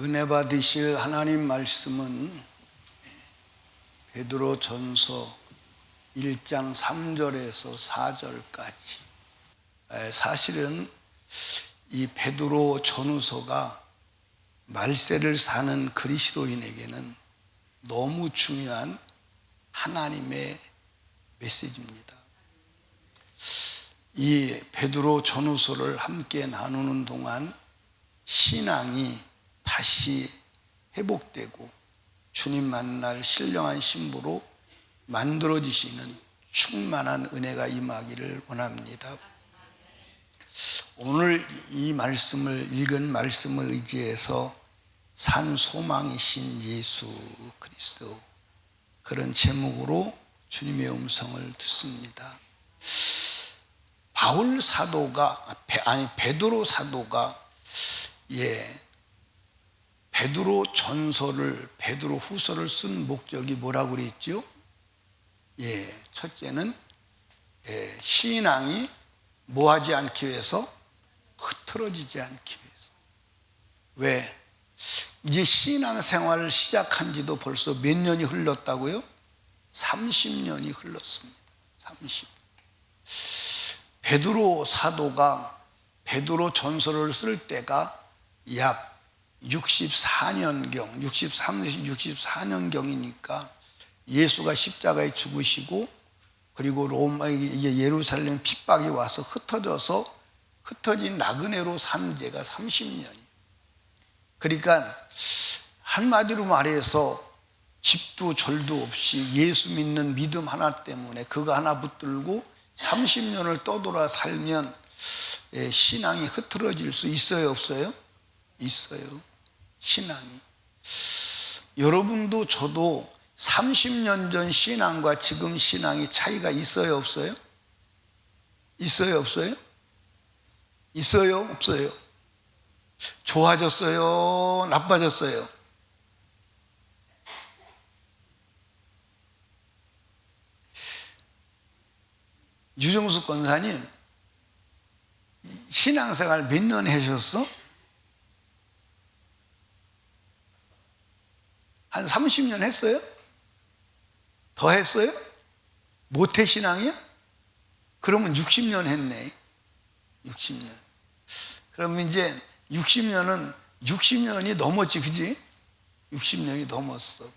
은혜 받으실 하나님 말씀은 베드로 전서 1장 3절에서 4절까지. 사실은 이 베드로 전후서가 말세를 사는 그리스도인에게는 너무 중요한 하나님의 메시지입니다. 이 베드로 전후서를 함께 나누는 동안 신앙이 다시 회복되고 주님 만날 신령한 신부로 만들어지시는 충만한 은혜가 임하기를 원합니다. 오늘 이 말씀을 읽은 말씀을 의지해서 산 소망이신 예수 그리스도, 그런 제목으로 주님의 음성을 듣습니다. 베드로 사도가 베드로 전서를, 베드로 후서를 쓴 목적이 뭐라고 그랬죠? 첫째는 신앙이 뭐하지 않기 위해서? 흐트러지지 않기 위해서. 왜? 이제 신앙생활을 시작한 지도 벌써 몇 년이 흘렀다고요? 30년이 흘렀습니다. 30년. 베드로 사도가 베드로 전서를 쓸 때가 약 64년경, 64년경이니까 예수가 십자가에 죽으시고, 그리고 이제 예루살렘 핍박이 와서 흩어진 나그네로 산 지가 30년이. 그러니까 한마디로 말해서 집도 절도 없이 예수 믿는 믿음 하나 때문에 그거 하나 붙들고 30년을 떠돌아 살면 신앙이 흐트러질 수 있어요, 없어요? 있어요. 신앙이. 여러분도 저도 30년 전 신앙과 지금 신앙이 차이가 있어요, 없어요? 있어요, 없어요? 있어요, 없어요? 좋아졌어요, 나빠졌어요? 유정숙 권사님, 신앙생활 몇 년 하셨어? 한 30년 했어요? 더 했어요? 모태신앙이야? 그러면 60년 했네. 60년. 그러면 이제 60년이 넘었지, 그지? 60년이 넘었어.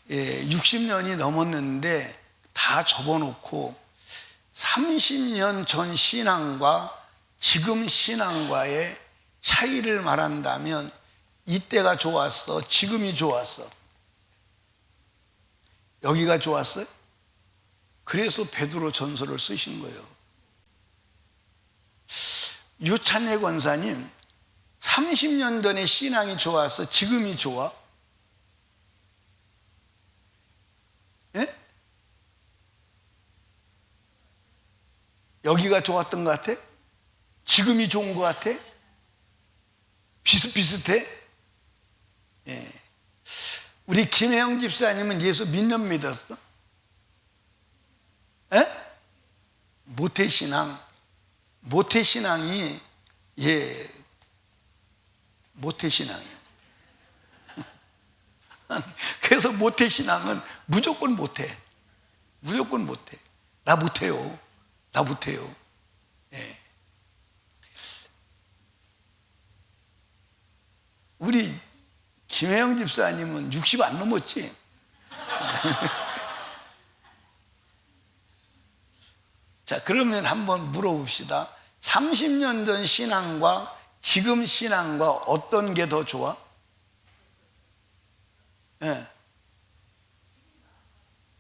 60년이 넘었는데 다 접어놓고 30년 전 신앙과 지금 신앙과의 차이를 말한다면 이때가 좋았어? 지금이 좋았어? 여기가 좋았어요? 그래서 베드로 전서를 쓰신 거예요. 유찬혜 권사님, 30년 전에 신앙이 좋았어? 지금이 좋아? 예? 여기가 좋았던 것 같아? 지금이 좋은 것 같아? 비슷비슷해? 예. 우리 김혜영 집사님은 예수 몇 년 믿었어? 모태신앙이 모태신앙이에요. 그래서 모태신앙은 무조건 못해. 무조건 못해. 나 못해요. 예. 우리 김혜영 집사님은 60 안 넘었지? 자, 그러면 한번 물어봅시다. 30년 전 신앙과 지금 신앙과 어떤 게 더 좋아?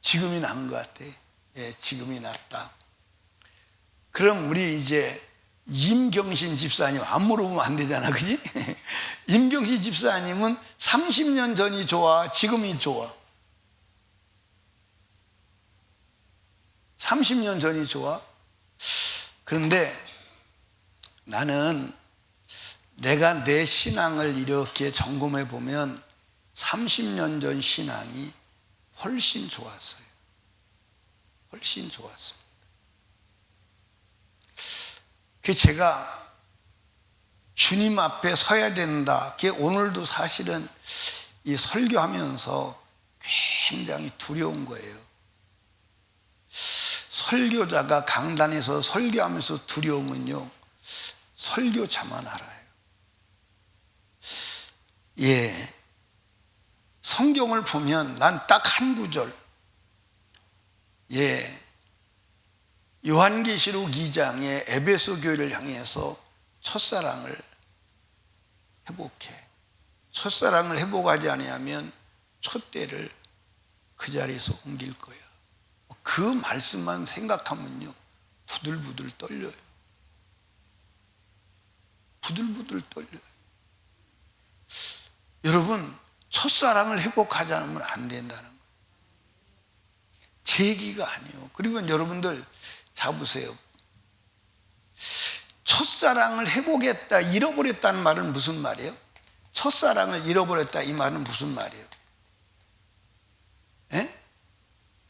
지금이 나은 것 같아. 지금이 낫다. 그럼 우리 이제 임경신 집사님 안 물어보면 안 되잖아, 그지? 임경신 집사님은 30년 전이 좋아, 지금이 좋아? 30년 전이 좋아? 그런데 나는 내가 내 신앙을 이렇게 점검해 보면 30년 전 신앙이 훨씬 좋았어요. 훨씬 좋았습니다. 그 제가 주님 앞에 서야 된다. 그게 오늘도 사실은 이 설교하면서 굉장히 두려운 거예요. 설교자가 강단에서 설교하면서 두려움은요, 설교자만 알아요. 예. 성경을 보면 난 딱 한 구절, 예. 요한계시록 2장에 에베소 교회를 향해서 첫사랑을 회복해. 첫사랑을 회복하지 아니하면 촛대를 그 자리에서 옮길 거야. 그 말씀만 생각하면요, 부들부들 떨려요. 부들부들 떨려요. 여러분, 첫사랑을 회복하지 않으면 안 된다는 거예요. 제 얘기가 아니에요. 그리고 여러분들 잡으세요. 첫사랑을 회복했다, 잃어버렸다는 말은 무슨 말이에요? 첫사랑을 잃어버렸다, 이 말은 무슨 말이에요? 예?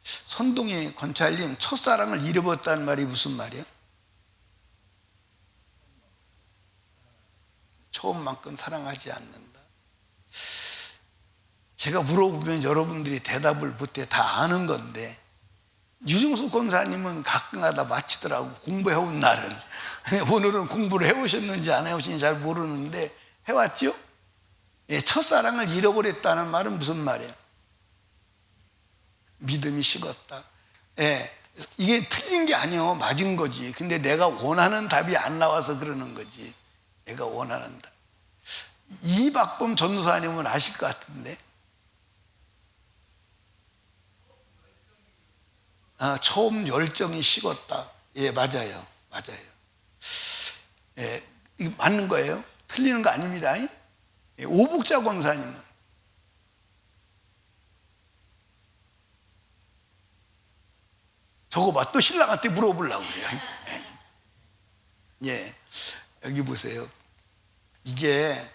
선동이 권찰님, 첫사랑을 잃어버렸다는 말이 무슨 말이에요? 처음만큼 사랑하지 않는다. 제가 물어보면 여러분들이 대답을 못해 다 아는 건데, 유정수 권사님은 가끔가다 마치더라고. 공부해온 날은. 오늘은 공부를 해오셨는지 안 해오셨는지 잘 모르는데 해왔죠? 예, 첫사랑을 잃어버렸다는 말은 무슨 말이에요? 믿음이 식었다. 예, 이게 틀린 게 아니에요. 맞은 거지. 근데 내가 원하는 답이 안 나와서 그러는 거지. 내가 원하는 답. 이박범 전도사님은 아실 것 같은데. 처음 열정이 식었다. 예, 맞아요. 맞아요. 예, 이거 맞는 거예요. 틀리는 거 아닙니다. 예, 오복자 권사님은 저거 봐. 또 신랑한테 물어보려고 그래요. 예, 여기 보세요. 이게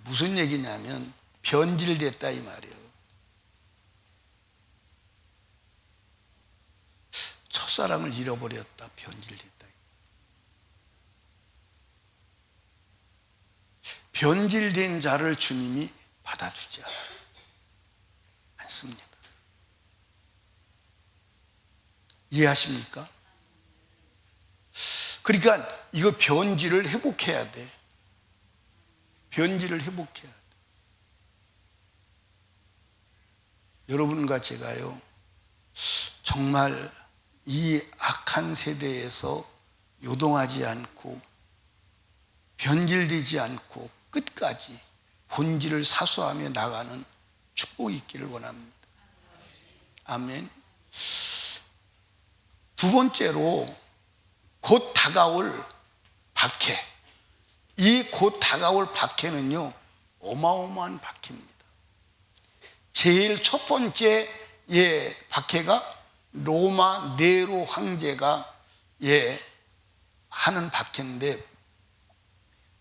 무슨 얘기냐면 변질됐다 이 말이에요. 첫사랑을 잃어버렸다, 변질됐다. 변질된 자를 주님이 받아주지 않습니다. 이해하십니까? 그러니까 이거 변질을 회복해야 돼. 변질을 회복해야 돼. 여러분과 제가요, 정말 이 악한 세대에서 요동하지 않고 변질되지 않고 끝까지 본질을 사수하며 나가는 축복이 있기를 원합니다. 아멘. 두 번째로 곧 다가올 박해. 이 곧 다가올 박해는요, 어마어마한 박해입니다. 제일 첫 번째 박해가 로마 네로 황제가 하는 박해인데,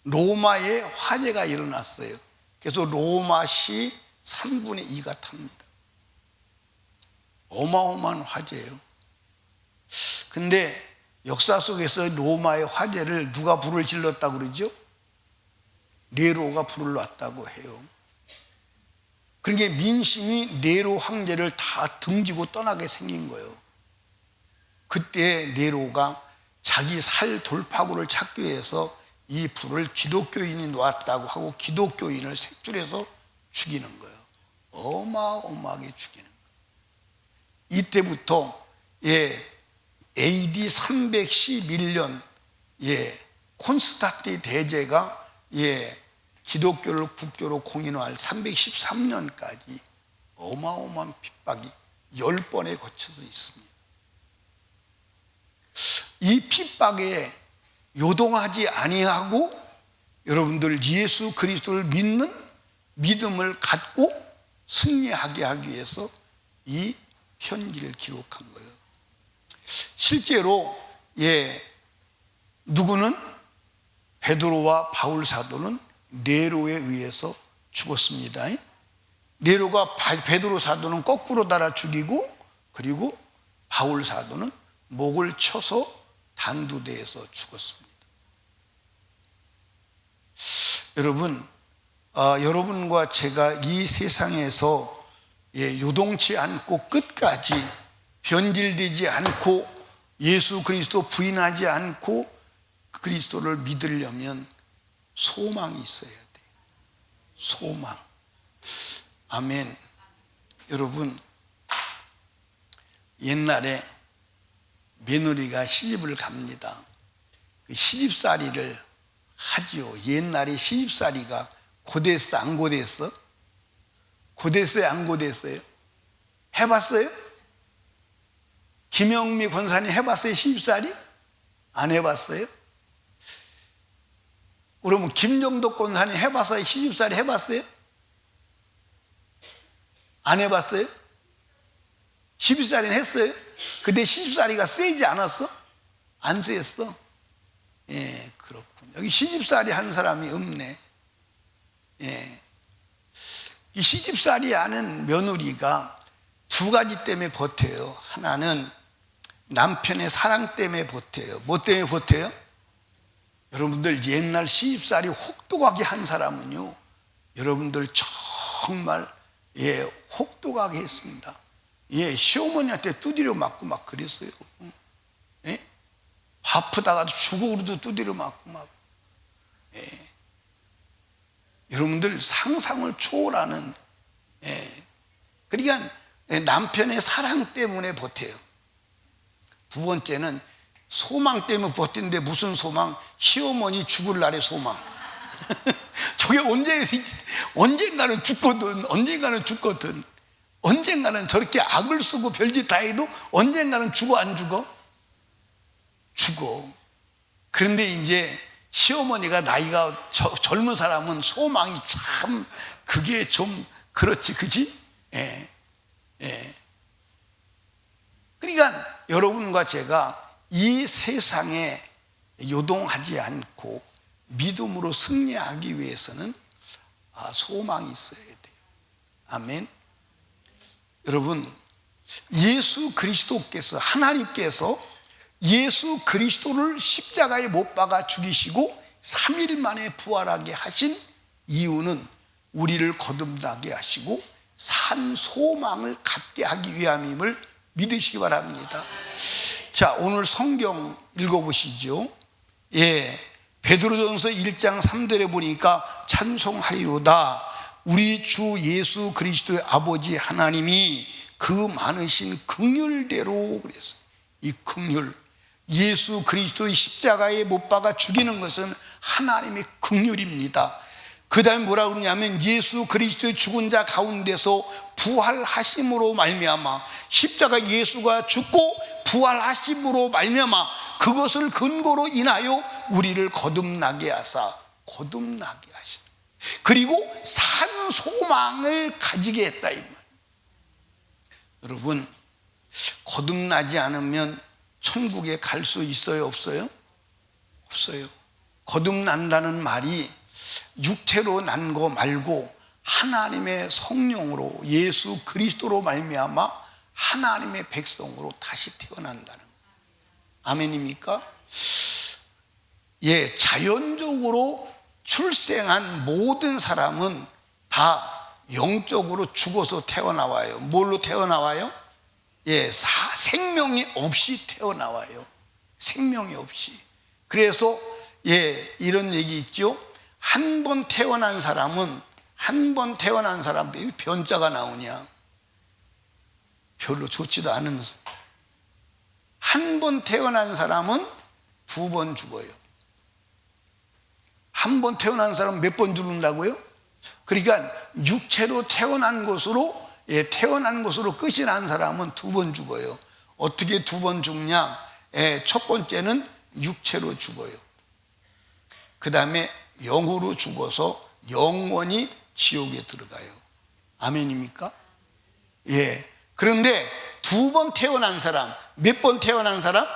로마에 화재가 일어났어요. 그래서 로마시 3분의 2가 탑니다. 어마어마한 화재예요. 근데 역사 속에서 로마의 화재를 누가 불을 질렀다고 그러죠? 네로가 불을 놨다고 해요. 그러니까 민심이 네로 황제를 다 등지고 떠나게 생긴 거예요. 그때 네로가 자기 살 돌파구를 찾기 위해서 이 불을 기독교인이 놓았다고 하고 기독교인을 색출해서 죽이는 거예요. 어마어마하게 죽이는 거예요. 이때부터 AD 311년 콘스탄틴 대제가 기독교를 국교로 공인할 313년까지 어마어마한 핍박이 10번에 거쳐서 있습니다. 이 핍박에 요동하지 아니하고 여러분들 예수 그리스도를 믿는 믿음을 갖고 승리하게 하기 위해서 이 편지를 기록한 거예요. 실제로 누구는 베드로와 바울 사도는 네로에 의해서 죽었습니다. 네로가 베드로 사도는 거꾸로 달아 죽이고, 그리고 바울 사도는 목을 쳐서 단두대에서 죽었습니다. 여러분, 여러분과 제가 이 세상에서 요동치 않고 끝까지 변질되지 않고 예수 그리스도 부인하지 않고 그리스도를 믿으려면 소망이 있어야 돼요. 소망. 아멘. 여러분, 옛날에 며느리가 시집을 갑니다. 그 시집살이를 하지요. 옛날에 시집살이가 고됐어, 안 고됐어? 고됐어요, 안 고됐어요? 해봤어요? 김영미 권사님 해봤어요, 시집살이? 안 해봤어요? 그러면 김정덕 권사님 해봤어요, 시집살이 해봤어요? 안 해봤어요? 시집살이는 했어요? 근데 시집살이가 세지 않았어? 안 셌어? 예, 그렇군. 여기 시집살이 한 사람이 없네. 예. 이 시집살이 하는 며느리가 두 가지 때문에 버텨요. 하나는 남편의 사랑 때문에 버텨요. 뭐 때문에 버텨요? 여러분들 옛날 시집살이 혹독하게 한 사람은요, 여러분들 정말 혹독하게 했습니다. 시어머니한테 두드려 맞고 막 그랬어요. 예? 바쁘다가도 주걱으로도 두드려 맞고 막. 여러분들 상상을 초월하는. 그러니까 남편의 사랑 때문에 버텨요. 두 번째는 소망 때문에 버티는데, 무슨 소망? 시어머니 죽을 날의 소망. 저게 언젠가는 죽거든. 언젠가는 죽거든. 언젠가는 저렇게 악을 쓰고 별짓 다 해도 언젠가는 죽어, 안 죽어? 죽어. 그런데 이제 시어머니가 나이가 젊은 사람은 소망이 참, 그게 좀 그렇지, 그지? 그러니까 여러분과 제가 이 세상에 요동하지 않고 믿음으로 승리하기 위해서는 소망이 있어야 돼요. 아멘. 여러분, 예수 그리스도께서, 하나님께서 예수 그리스도를 십자가에 못 박아 죽이시고 3일 만에 부활하게 하신 이유는 우리를 거듭나게 하시고 산 소망을 갖게 하기 위함임을 믿으시기 바랍니다. 자, 오늘 성경 읽어보시죠. 베드로전서 1장 3절에 보니까 찬송하리로다. 우리 주 예수 그리스도의 아버지 하나님이 그 많으신 긍휼대로 그랬어요. 이 긍휼, 예수 그리스도의 십자가에 못 박아 죽이는 것은 하나님의 긍휼입니다. 그 다음에 뭐라 그러냐면 예수 그리스도의 죽은 자 가운데서 부활하심으로 말미암아, 십자가 예수가 죽고 부활하심으로 말미암아 그것을 근거로 인하여 우리를 거듭나게 하사, 거듭나게 하시다. 그리고 산 소망을 가지게 했다, 이 말. 여러분, 거듭나지 않으면 천국에 갈 수 있어요, 없어요? 없어요. 거듭난다는 말이 육체로 난 거 말고 하나님의 성령으로, 예수 그리스도로 말미암아 하나님의 백성으로 다시 태어난다는 거예요. 아멘입니까? 자연적으로 출생한 모든 사람은 다 영적으로 죽어서 태어나와요. 뭘로 태어나와요? 생명이 없이 태어나와요. 생명이 없이. 그래서 이런 얘기 있죠. 한 번 태어난 사람은, 한 번 태어난 사람들이 변자가 나오냐? 별로 좋지도 않은. 한 번 태어난 사람은 두 번 죽어요. 한 번 태어난 사람은 몇 번 죽는다고요? 그러니까 육체로 태어난 것으로 끝이 난 사람은 두 번 죽어요. 어떻게 두 번 죽냐? 첫 번째는 육체로 죽어요. 그 다음에 영으로 죽어서 영원히 지옥에 들어가요. 아멘입니까? 그런데 두 번 태어난 사람, 몇 번 태어난 사람?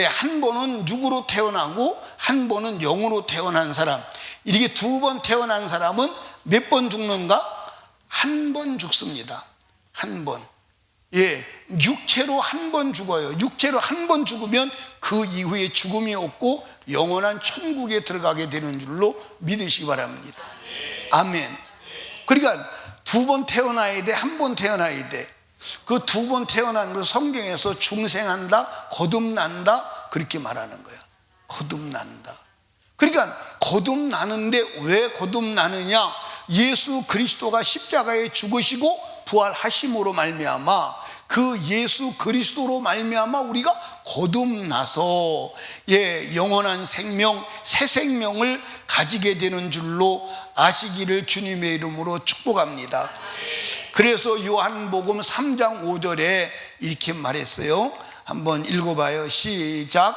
한 번은 육으로 태어나고 한 번은 영으로 태어난 사람. 이렇게 두 번 태어난 사람은 몇 번 죽는가? 한 번 죽습니다. 한 번. 육체로 한 번 죽어요. 육체로 한 번 죽으면 그 이후에 죽음이 없고 영원한 천국에 들어가게 되는 줄로 믿으시기 바랍니다. 아멘. 그러니까 두 번 태어나야 돼, 한 번 태어나야 돼. 그 두 번 태어나는 걸 성경에서 중생한다, 거듭난다 그렇게 말하는 거야. 거듭난다. 그러니까 거듭나는데 왜 거듭나느냐? 예수 그리스도가 십자가에 죽으시고 부활하심으로 말미암아, 그 예수 그리스도로 말미암아 우리가 거듭나서 영원한 생명, 새 생명을 가지게 되는 줄로 아시기를 주님의 이름으로 축복합니다. 그래서 요한복음 3장 5절에 이렇게 말했어요. 한번 읽어봐요. 시작.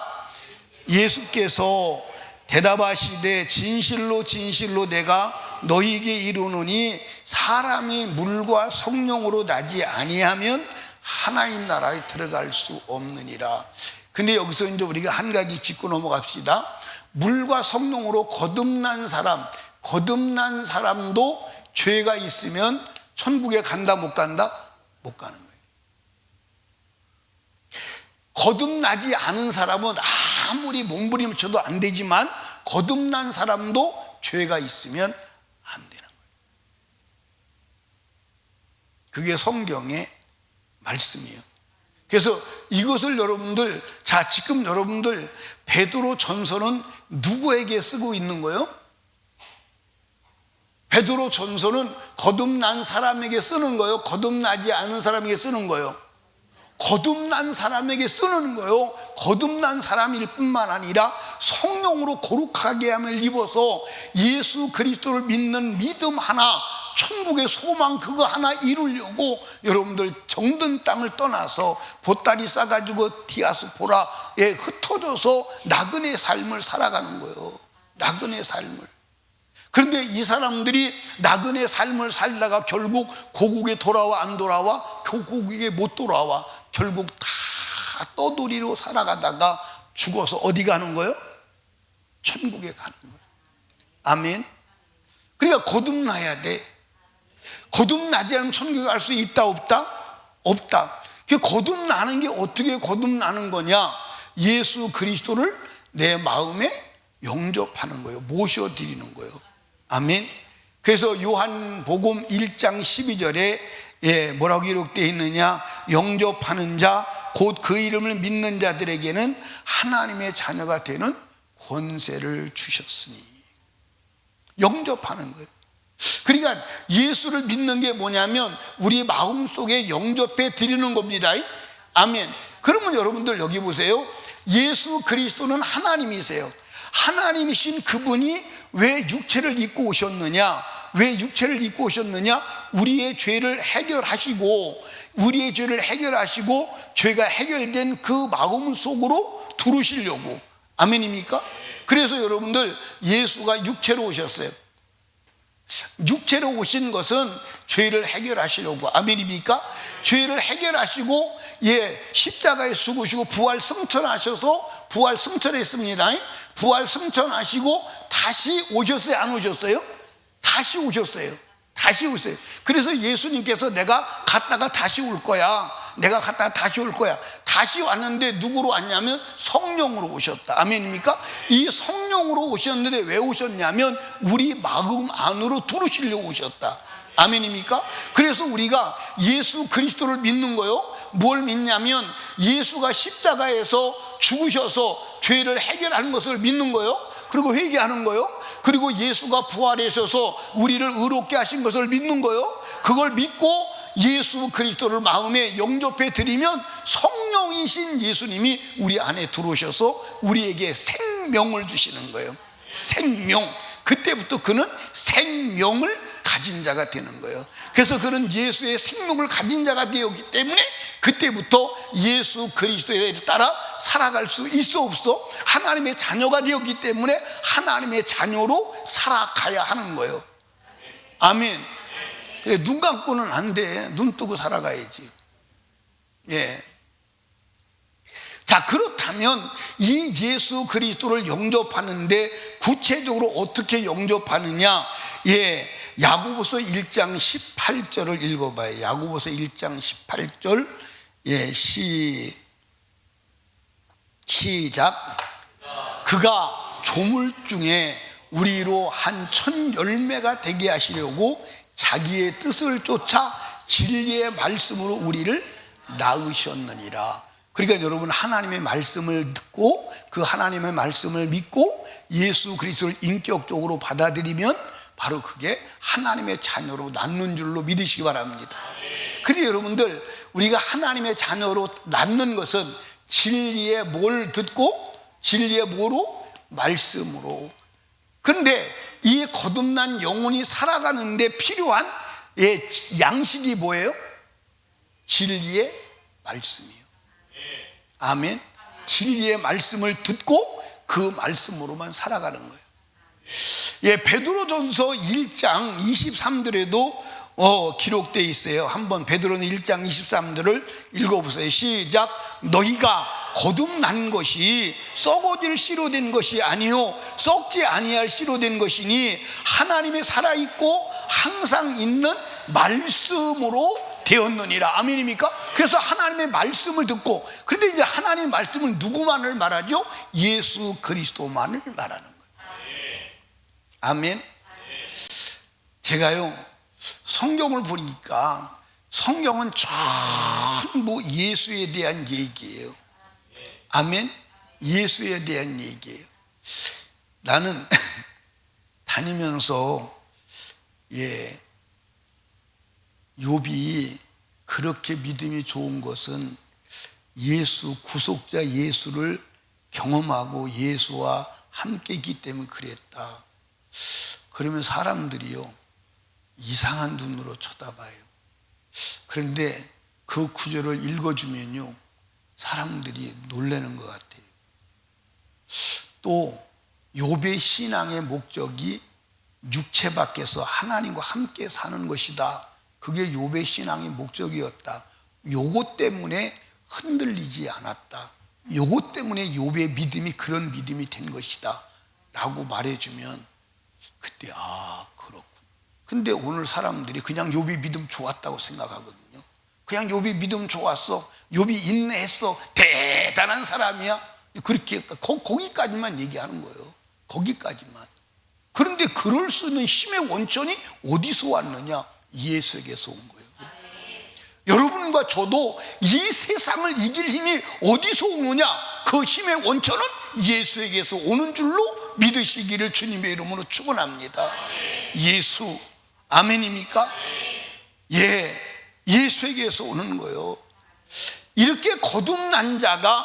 예수께서 대답하시되 진실로 진실로 내가 너희에게 이르노니 사람이 물과 성령으로 나지 아니하면 하나님 나라에 들어갈 수 없느니라. 근데 여기서 이제 우리가 한 가지 짚고 넘어갑시다. 물과 성령으로 거듭난 사람도 죄가 있으면 천국에 간다 못 간다? 못 가는 거예요. 거듭나지 않은 사람은 아무리 몸부림쳐도 안 되지만 거듭난 사람도 죄가 있으면 안 되는 거예요. 그게 성경의 말씀이에요. 그래서 이것을 여러분들, 자, 지금 여러분들 베드로 전서는 누구에게 쓰고 있는 거예요? 베드로 전서는 거듭난 사람에게 쓰는 거예요? 거듭나지 않은 사람에게 쓰는 거예요? 거듭난 사람에게 쓰는 거예요. 거듭난 사람일 뿐만 아니라 성령으로 거룩하게 함을 입어서 예수 그리스도를 믿는 믿음 하나, 천국의 소망 그거 하나 이루려고 여러분들 정든 땅을 떠나서 보따리 싸가지고 디아스포라에 흩어져서 나그네 삶을 살아가는 거예요. 나그네 삶을. 그런데 이 사람들이 나그네 삶을 살다가 결국 고국에 돌아와 안 돌아와? 고국에 못 돌아와. 결국 다 떠돌이로 살아가다가 죽어서 어디 가는 거예요? 천국에 가는 거예요. 아멘. 그러니까 거듭나야 돼. 거듭나지 않으면 천국에 갈 수 있다 없다? 없다. 거듭나는 게 어떻게 거듭나는 거냐? 예수 그리스도를 내 마음에 영접하는 거예요. 모셔드리는 거예요. 아멘. 그래서 요한복음 1장 12절에 뭐라고 기록되어 있느냐? 영접하는 자, 곧 그 이름을 믿는 자들에게는 하나님의 자녀가 되는 권세를 주셨으니. 영접하는 거예요. 그러니까 예수를 믿는 게 뭐냐면 우리 마음속에 영접해 드리는 겁니다. 아멘. 그러면 여러분들 여기 보세요. 예수 그리스도는 하나님이세요. 하나님이신 그분이 왜 육체를 입고 오셨느냐? 왜 육체를 입고 오셨느냐? 우리의 죄를 해결하시고, 우리의 죄를 해결하시고 죄가 해결된 그 마음 속으로 들어오시려고. 아멘입니까? 그래서 여러분들 예수가 육체로 오셨어요. 육체로 오신 것은 죄를 해결하시려고. 아멘입니까? 죄를 해결하시고 십자가에 죽으시고 부활 승천하셔서 부활 승천했습니다. 부활 승천하시고 다시 오셨어요? 안 오셨어요? 다시 오셨어요. 다시 오셨어요. 그래서 예수님께서 내가 갔다가 다시 올 거야. 내가 갔다가 다시 올 거야. 다시 왔는데 누구로 왔냐면 성령으로 오셨다. 아멘입니까? 이 성령으로 오셨는데 왜 오셨냐면 우리 마음 안으로 들어오시려고 오셨다. 아멘입니까? 그래서 우리가 예수 그리스도를 믿는 거요. 뭘 믿냐면 예수가 십자가에서 죽으셔서 죄를 해결하는 것을 믿는 거요. 그리고 회개하는 거요. 그리고 예수가 부활하셔서 우리를 의롭게 하신 것을 믿는 거요. 그걸 믿고 예수 그리스도를 마음에 영접해 드리면 성령이신 예수님이 우리 안에 들어오셔서 우리에게 생명을 주시는 거예요. 생명. 그때부터 그는 생명을 가진 자가 되는 거예요. 그래서 그는 예수의 생명을 가진 자가 되었기 때문에 그때부터 예수 그리스도에 따라 살아갈 수 있어 없어? 하나님의 자녀가 되었기 때문에 하나님의 자녀로 살아가야 하는 거예요. 아멘. 눈 감고는 안 돼. 눈 뜨고 살아가야지. 자, 그렇다면 이 예수 그리스도를 영접하는데 구체적으로 어떻게 영접하느냐? 야고보서 1장 18절을 읽어봐요. 야고보서 1장 18절 예, 시작. 그가 조물 중에 우리로 한 천 열매가 되게 하시려고 자기의 뜻을 쫓아 진리의 말씀으로 우리를 낳으셨느니라. 그러니까 여러분, 하나님의 말씀을 듣고 그 하나님의 말씀을 믿고 예수 그리스도를 인격적으로 받아들이면 바로 그게 하나님의 자녀로 낳는 줄로 믿으시기 바랍니다. 근데 여러분들, 우리가 하나님의 자녀로 낳는 것은 진리의 뭘 듣고, 진리의 뭐로? 말씀으로. 그런데 이 거듭난 영혼이 살아가는데 필요한 양식이 뭐예요? 진리의 말씀이에요. 아멘. 진리의 말씀을 듣고 그 말씀으로만 살아가는 거예요. 예, 베드로전서 1장 23절에도 기록되어 있어요. 한번 베드로는 1장 23절을 읽어보세요. 시작. 너희가 거듭난 것이 썩어질 씨로 된 것이 아니요 썩지 아니할 씨로 된 것이니 하나님의 살아있고 항상 있는 말씀으로 되었느니라. 아멘입니까? 그래서 하나님의 말씀을 듣고, 그런데 이제 하나님의 말씀은 누구만을 말하죠? 예수 그리스도만을 말하는 거예요. 아멘. 제가요, 성경을 보니까 성경은 전부 예수에 대한 얘기예요. 아멘. 예수에 대한 얘기예요. 나는 다니면서 욥이 그렇게 믿음이 좋은 것은 예수, 구속자 예수를 경험하고 예수와 함께 있기 때문에 그랬다. 그러면 사람들이요, 이상한 눈으로 쳐다봐요. 그런데 그 구절을 읽어주면요, 사람들이 놀라는 것 같아요. 또 욥의 신앙의 목적이 육체 밖에서 하나님과 함께 사는 것이다. 그게 욥의 신앙의 목적이었다. 요것 때문에 흔들리지 않았다. 요것 때문에 욥의 믿음이 그런 믿음이 된 것이다 라고 말해주면 그때 그렇군. 근데 오늘 사람들이 그냥 욥이 믿음 좋았다고 생각하거든요. 그냥 욥이 믿음 좋았어, 욥이 인내했어, 대단한 사람이야, 그렇게 거기까지만 얘기하는 거예요. 거기까지만. 그런데 그럴 수 있는 힘의 원천이 어디서 왔느냐? 예수에게서 온 거예요. 여러분과 저도 이 세상을 이길 힘이 어디서 오느냐? 그 힘의 원천은 예수에게서 오는 줄로 믿으시기를 주님의 이름으로 축원합니다. 예수. 아멘입니까? 예, 예수에게서 오는 거예요. 이렇게 거듭난 자가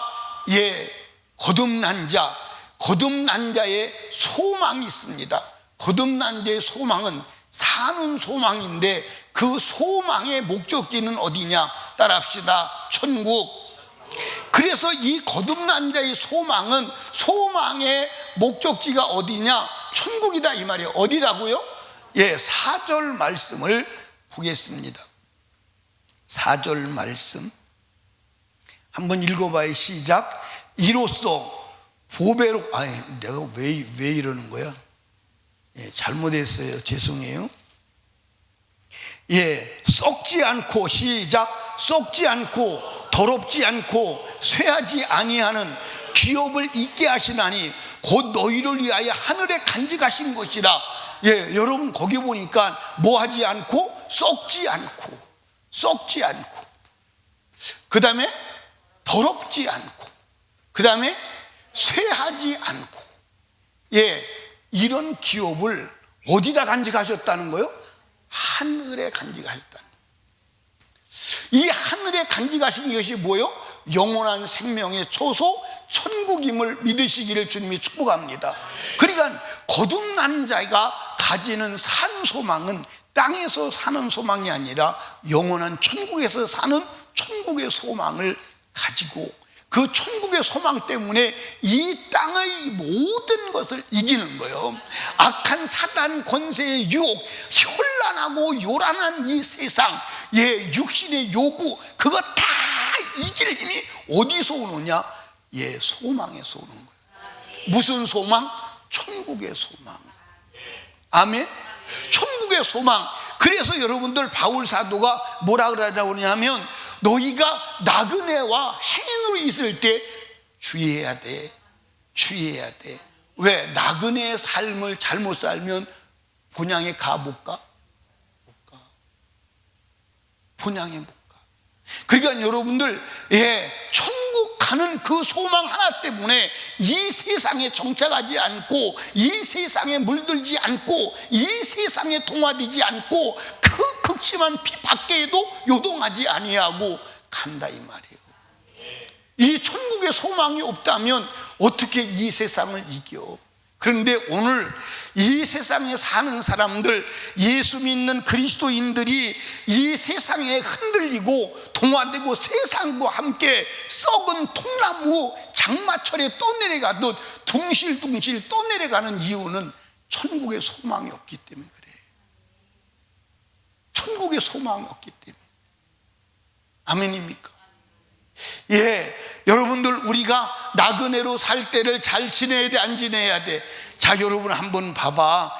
거듭난 자의 소망이 있습니다. 거듭난 자의 소망은 사는 소망인데 그 소망의 목적지는 어디냐? 따라합시다. 천국. 그래서 이 거듭난 자의 소망은, 소망의 목적지가 어디냐? 천국이다 이 말이에요. 어디라고요? 4절 말씀을 보겠습니다. 4절 말씀 한번 읽어봐요. 시작. 이로써 보배로, 내가 왜 이러는 거야? 잘못했어요. 죄송해요. 썩지 않고, 시작. 썩지 않고 더럽지 않고 쇠하지 아니하는 기업을 있게 하시나니 곧 너희를 위하여 하늘에 간직하신 것이라. 여러분 거기 보니까 뭐 하지 않고? 썩지 않고 그 다음에 더럽지 않고 그 다음에 쇠하지 않고 이런 기업을 어디다 간직하셨다는 거예요? 하늘에 간직하셨다는 거예요. 이 하늘에 간직하신 것이 뭐예요? 영원한 생명의 초소 천국임을 믿으시기를 주님이 축복합니다. 그러니까 거듭난 자가 가지는 산 소망은 땅에서 사는 소망이 아니라 영원한 천국에서 사는 천국의 소망을 가지고 그 천국의 소망 때문에 이 땅의 모든 것을 이기는 거예요. 악한 사단 권세의 유혹, 현란하고 요란한 이 세상, 육신의 요구, 그거 다 이길 힘이 어디서 오느냐? 소망에서 오는 거예요. 무슨 소망? 천국의 소망. 아멘. 천국의 소망. 그래서 여러분들 바울 사도가 뭐라 그러냐면 너희가 나그네와 행인으로 있을 때 주의해야 돼. 주의해야 돼. 왜? 나그네의 삶을 잘못 살면 본향에 가 못 가? 못 가. 본향에 못 가. 그러니까 여러분들, 천국 가는 그 소망 하나 때문에 이 세상에 정착하지 않고, 이 세상에 물들지 않고, 이 세상에 동화되지 않고, 그 극심한 비박계에도 요동하지 아니하고 간다 이 말이에요. 이 천국의 소망이 없다면 어떻게 이 세상을 이겨? 그런데 오늘 이 세상에 사는 사람들, 예수 믿는 그리스도인들이 이 세상에 흔들리고 동화되고 세상과 함께 썩은 통나무 장마철에 떠내려가듯 둥실둥실 떠내려가는 이유는 천국의 소망이 없기 때문에 그래. 천국의 소망이 없기 때문에. 아멘입니까? 여러분들, 우리가 나그네로 살 때를 잘 지내야 돼, 안 지내야 돼? 자, 여러분 한번 봐봐.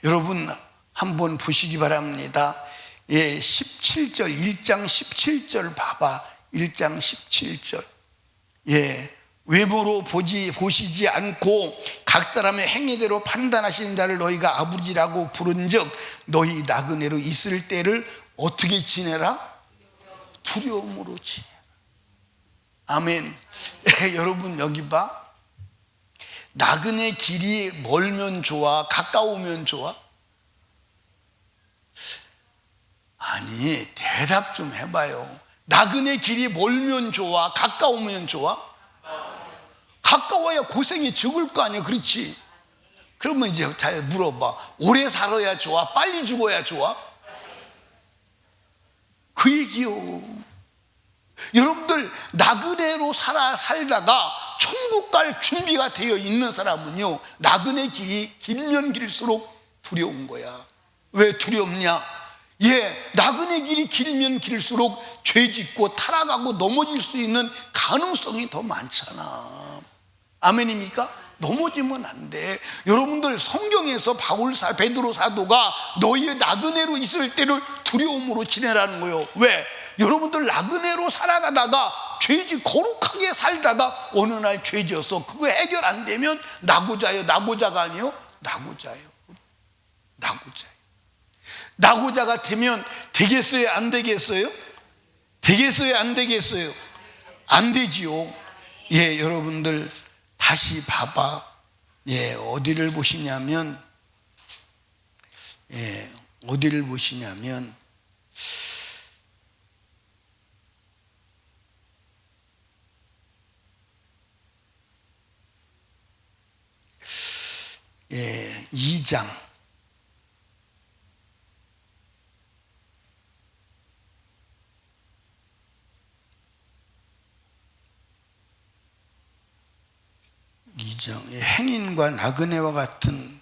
여러분 한번 보시기 바랍니다. 17절, 1장 17절 봐봐. 1장 17절. 외모로 보시지 않고 각 사람의 행위대로 판단하시는 자를 너희가 아버지라고 부른즉 너희 나그네로 있을 때를 어떻게 지내라? 두려움으로 지내라. 아멘. 여러분 여기 봐. 나그네 길이 멀면 좋아? 가까우면 좋아? 아니, 대답 좀 해봐요. 나그네 길이 멀면 좋아? 가까우면 좋아? 가까워야 고생이 적을 거 아니야, 그렇지? 그러면 이제 잘 물어봐. 오래 살아야 좋아? 빨리 죽어야 좋아? 그 얘기요. 여러분들, 나그네로 살다가 천국 갈 준비가 되어 있는 사람은요, 나그네 길이 길면 길수록 두려운 거야. 왜 두렵냐? 나그네 길이 길면 길수록 죄 짓고 타락하고 넘어질 수 있는 가능성이 더 많잖아. 아멘입니까? 넘어지면 안 돼. 여러분들, 성경에서 베드로 사도가 너희의 나그네로 있을 때를 두려움으로 지내라는 거예요. 왜? 여러분들 나그네로 살아가다가 거룩하게 살다가 어느 날 죄지어서 그거 해결 안 되면 나고자예요. 나고자가 아니요, 나고자예요. 나고자가 되면 되겠어요, 안 되겠어요? 되겠어요, 안 되겠어요? 안 되지요. 여러분들 다시 봐봐. 어디를 보시냐면, 어디를 보시냐면, 예, 2장. 행인과 나그네와 같은,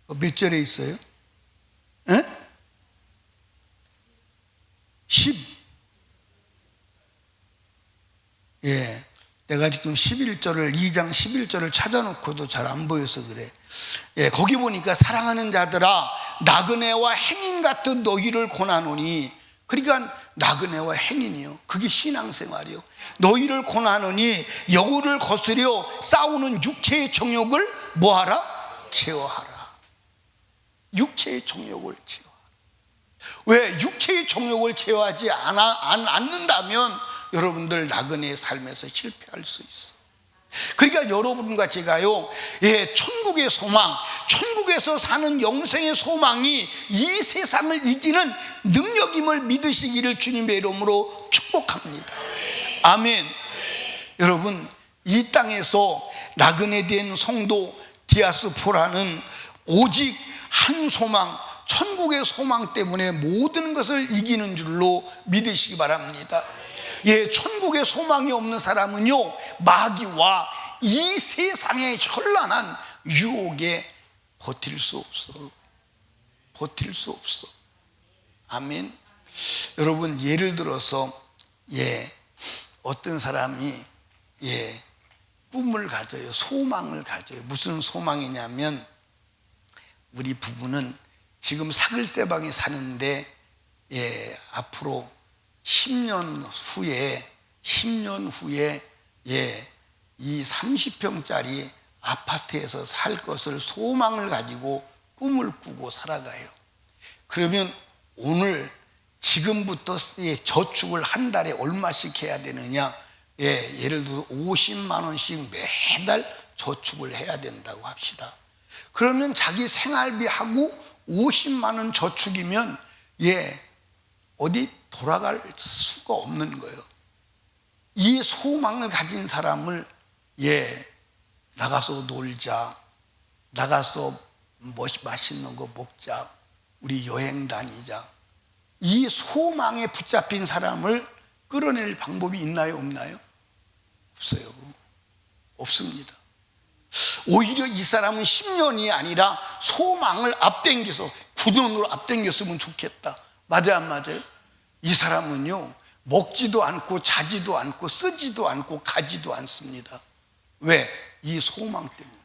몇 절에 있어요? 10. 내가 지금 11절을, 2장 11절을 찾아놓고도 잘 안 보여서 그래. 거기 보니까 사랑하는 자들아, 나그네와 행인 같은 너희를 권하노니, 그러니까 나그네와 행인이요, 그게 신앙생활이요. 너희를 권하노니 여호를 거스려 싸우는 육체의 정욕을 뭐하라? 제어하라. 육체의 정욕을 제어하라. 왜? 육체의 정욕을 제어하지 않는다면 여러분들 나그네의 삶에서 실패할 수 있어. 그러니까 여러분과 제가요, 천국의 소망, 천국에서 사는 영생의 소망이 이 세상을 이기는 능력임을 믿으시기를 주님의 이름으로 축복합니다. 아멘. 여러분, 이 땅에서 나그네 된 성도 디아스포라는 오직 한 소망, 천국의 소망 때문에 모든 것을 이기는 줄로 믿으시기 바랍니다. 천국의 소망이 없는 사람은요, 마귀와 이 세상의 현란한 유혹에 버틸 수 없어. 아멘. 여러분, 예를 들어서 어떤 사람이 꿈을 가져요. 소망을 가져요. 무슨 소망이냐면, 우리 부부는 지금 사글세방에 사는데 앞으로 10년 후에 이 30평짜리 아파트에서 살 것을 소망을 가지고 꿈을 꾸고 살아가요. 그러면 오늘 지금부터 저축을 한 달에 얼마씩 해야 되느냐? 예를 들어 50만 원씩 매달 저축을 해야 된다고 합시다. 그러면 자기 생활비하고 50만 원 저축이면 어디 돌아갈 수가 없는 거예요. 이 소망을 가진 사람을 나가서 놀자, 나가서 맛있는 거 먹자, 우리 여행 다니자, 이 소망에 붙잡힌 사람을 끌어낼 방법이 있나요, 없나요? 없어요. 없습니다. 오히려 이 사람은 10년이 아니라 소망을 앞당겨서 9년으로 앞당겼으면 좋겠다. 맞아요, 안 맞아요? 이 사람은요, 먹지도 않고 자지도 않고 쓰지도 않고 가지도 않습니다. 왜? 이 소망 때문에.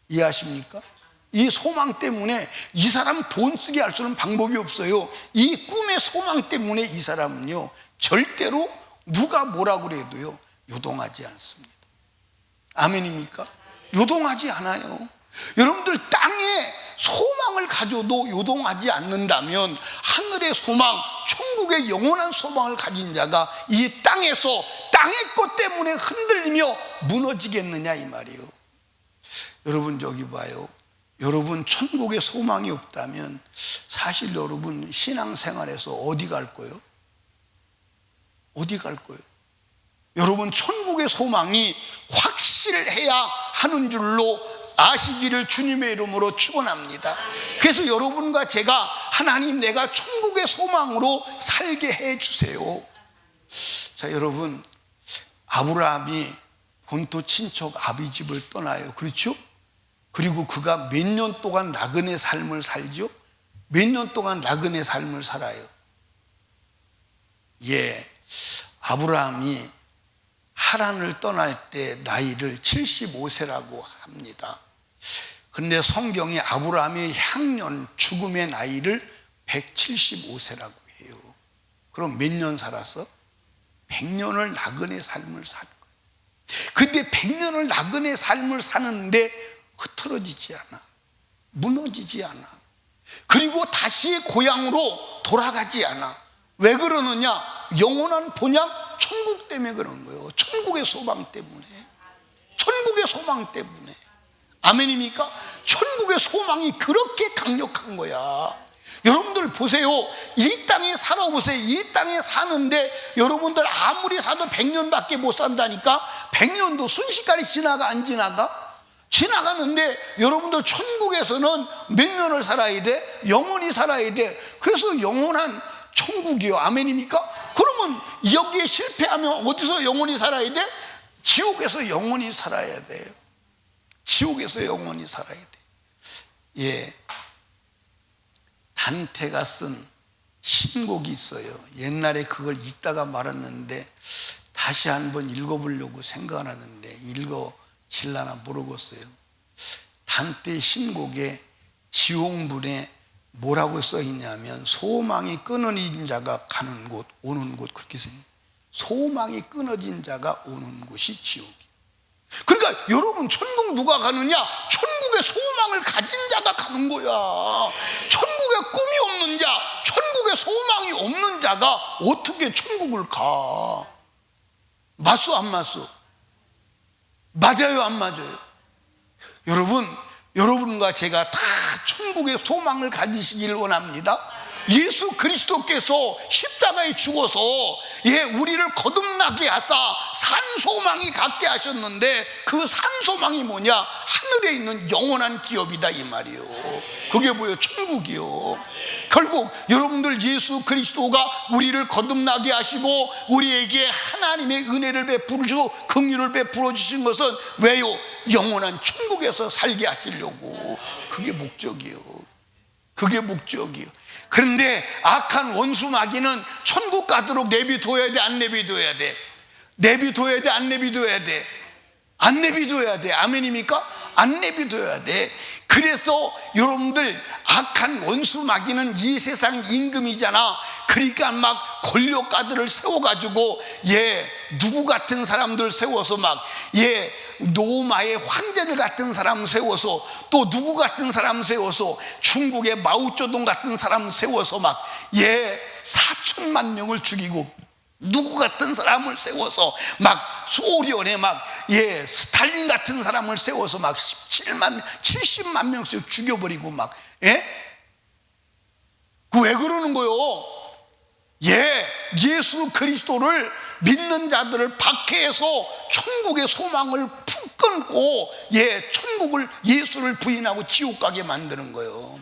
이해하십니까? 이 소망 때문에 이 사람 돈 쓰게 할 수는 방법이 없어요. 이 꿈의 소망 때문에 이 사람은요, 절대로 누가 뭐라고 그래도요, 요동하지 않습니다. 아멘입니까? 요동하지 않아요. 여러분들 땅에 소망을 가져도 요동하지 않는다면 하늘의 소망, 천국의 영원한 소망을 가진 자가 이 땅에서 땅의 것 때문에 흔들리며 무너지겠느냐 이 말이에요. 여러분 여기 봐요. 여러분 천국에 소망이 없다면 사실 여러분 신앙생활에서 어디 갈 거예요? 어디 갈 거예요? 여러분 천국의 소망이 확실해야 하는 줄로 아시기를 주님의 이름으로 축원합니다. 그래서 여러분과 제가 하나님 내가 천국의 소망으로 살게 해주세요. 자, 여러분 아브라함이 본토 친척 아비집을 떠나요. 그렇죠? 그리고 그가 몇 년 동안 나그네 삶을 살죠? 몇 년 동안 나그네 삶을 살아요. 아브라함이 하란을 떠날 때 나이를 75세라고 합니다. 그런데 성경이 아브라함의 향년 죽음의 나이를 175세라고 해요. 그럼 몇 년 살았어? 100년을 나그네 삶을 사는 거예요. 근데 100년을 나그네 삶을 사는데 흐트러지지 않아, 무너지지 않아, 그리고 다시 고향으로 돌아가지 않아. 왜 그러느냐? 영원한 본향 천국 때문에 그런 거예요. 천국의 소망 때문에. 천국의 소망 때문에. 아멘입니까? 천국의 소망이 그렇게 강력한 거야. 여러분들 보세요. 이 땅에 살아보세요. 이 땅에 사는데 여러분들 아무리 사도 100년밖에 못 산다니까. 100년도 순식간에 지나가 안 지나가? 지나가는데 여러분들 천국에서는 몇 년을 살아야 돼? 영원히 살아야 돼. 그래서 영원한 천국이요. 아멘입니까? 그러면 여기에 실패하면 어디서 영원히 살아야 돼? 지옥에서 영원히 살아야 돼요. 지옥에서 영원히 살아야 돼. 단테가 쓴 신곡이 있어요. 옛날에 그걸 읽다가 말았는데 다시 한번 읽어보려고 생각하는데 읽어질라나 모르겠어요. 단테 신곡에 지옥문에 뭐라고 써있냐면 소망이 끊어진 자가 가는 곳, 오는 곳, 그렇게 써요. 소망이 끊어진 자가 오는 곳이 지옥이에요. 그러니까 여러분 천국 누가 가느냐? 천국의 소망을 가진 자가 가는 거야. 천국에 꿈이 없는 자, 천국에 소망이 없는 자가 어떻게 천국을 가? 맞소 안 맞소? 맞아요 안 맞아요? 여러분과 제가 다 천국의 소망을 가지시기를 원합니다. 예수 그리스도께서 십자가에 죽어서 우리를 거듭나게 하사 산소망이 갖게 하셨는데 그 산소망이 뭐냐? 하늘에 있는 영원한 기업이다 이 말이요. 그게 뭐예요? 천국이요. 결국 여러분들 예수 그리스도가 우리를 거듭나게 하시고 우리에게 하나님의 은혜를 베풀으시고 긍휼을 베풀어 주신 것은 왜요? 영원한 천국에서 살게 하시려고. 그게 목적이요. 그게 목적이요. 그런데 악한 원수 마귀는 천국 가도록 내비둬야 돼, 안 내비둬야 돼? 내비둬야 돼, 안 내비둬야 돼? 안 내비둬야 돼. 아멘입니까? 안 내비둬야 돼. 그래서 여러분들 악한 원수 마귀는 이 세상 임금이잖아. 그러니까 막 권력가들을 세워가지고 누구 같은 사람들 세워서 막 로마의 황제들 같은 사람 세워서 또 누구 같은 사람 세워서 중국의 마오쩌둥 같은 사람 세워서 막 4천만 명을 죽이고 누구 같은 사람을 세워서 막 소련에 막 스탈린 같은 사람을 세워서 막 70만 명씩 죽여버리고 막 그 왜 그러는 거요? 예수 그리스도를 믿는 자들을 박해해서 천국의 소망을 푹 끊고 천국을 예수를 부인하고 지옥 가게 만드는 거예요.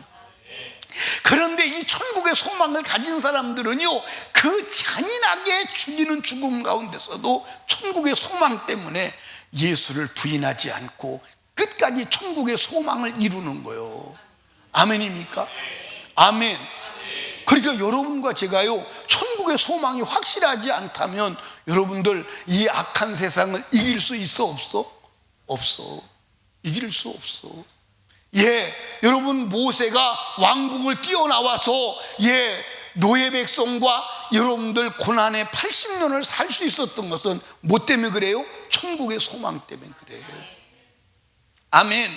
그런데 이 천국의 소망을 가진 사람들은요, 그 잔인하게 죽이는 죽음 가운데서도 천국의 소망 때문에 예수를 부인하지 않고 끝까지 천국의 소망을 이루는 거예요. 아멘입니까? 아멘. 그러니까 여러분과 제가요, 천국의 소망이 확실하지 않다면 여러분들 이 악한 세상을 이길 수 있어 없어? 없어. 이길 수 없어. 여러분 모세가 왕궁을 뛰어나와서 노예 백성과 여러분들 고난의 80년을 살 수 있었던 것은 뭐 때문에 그래요? 천국의 소망 때문에 그래요. 아멘.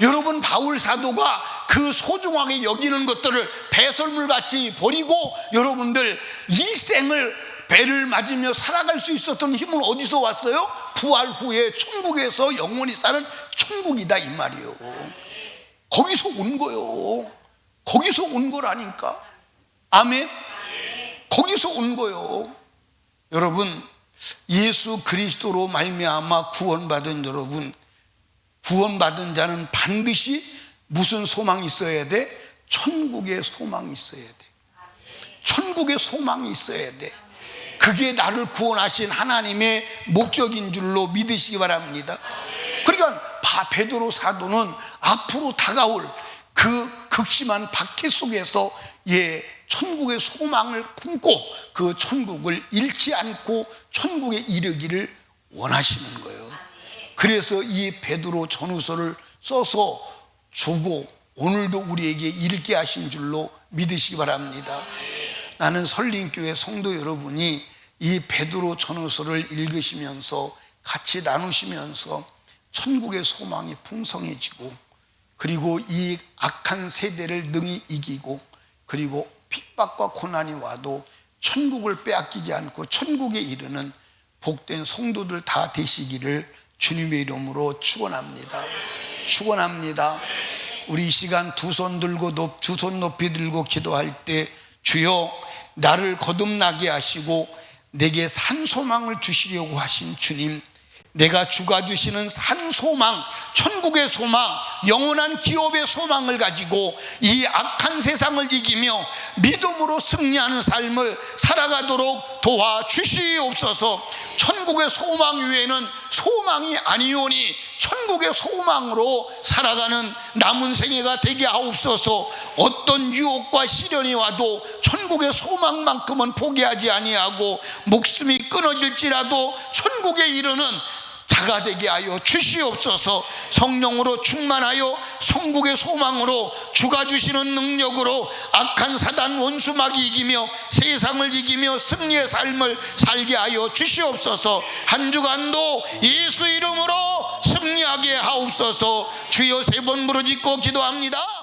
여러분 바울 사도가 그 소중하게 여기는 것들을 배설물같이 버리고 여러분들 일생을 배를 맞으며 살아갈 수 있었던 힘은 어디서 왔어요? 부활 후에 천국에서 영원히 사는 천국이다 이 말이에요. 거기서 온 거요. 거기서 온 거라니까. 아멘. 거기서 온 거요. 여러분 예수 그리스도로 말미암아 구원받은 여러분, 구원받은 자는 반드시 무슨 소망이 있어야 돼? 천국의 소망이 있어야 돼. 천국의 소망이 있어야 돼. 그게 나를 구원하신 하나님의 목적인 줄로 믿으시기 바랍니다. 그러니까 베드로 사도는 앞으로 다가올 그 극심한 박해 속에서 천국의 소망을 품고 그 천국을 잃지 않고 천국에 이르기를 원하시는 거예요. 그래서 이 베드로 전후서를 써서 주고 오늘도 우리에게 읽게 하신 줄로 믿으시기 바랍니다. 나는 설림교회 성도 여러분이 이 베드로 전후서를 읽으시면서 같이 나누시면서 천국의 소망이 풍성해지고 그리고 이 악한 세대를 능히 이기고 그리고 핍박과 고난이 와도 천국을 빼앗기지 않고 천국에 이르는 복된 성도들 다 되시기를 주님의 이름으로 축원합니다. 축원합니다. 우리 이 시간 두 손 높이 들고 기도할 때 주여 나를 거듭나게 하시고 내게 산 소망을 주시려고 하신 주님, 내가 주가 주시는 산 소망, 천국의 소망, 영원한 기업의 소망을 가지고 이 악한 세상을 이기며 믿음으로 승리하는 삶을 살아가도록 도와주시옵소서. 천국의 소망 외에는 소망이 아니오니 천국의 소망으로 살아가는 남은 생애가 되게 하옵소서. 어떤 유혹과 시련이 와도 천국의 소망만큼은 포기하지 아니하고 목숨이 끊어질지라도 천국에 이르는 자가 되게 하여 주시옵소서. 성령으로 충만하여 천국의 소망으로 주가 주시는 능력으로 악한 사단 원수막이 이기며 세상을 이기며 승리의 삶을 살게 하여 주시옵소서. 한 주간도 예수 이름으로 승리하게 하옵소서. 주여 세 번 부르짖고 기도합니다.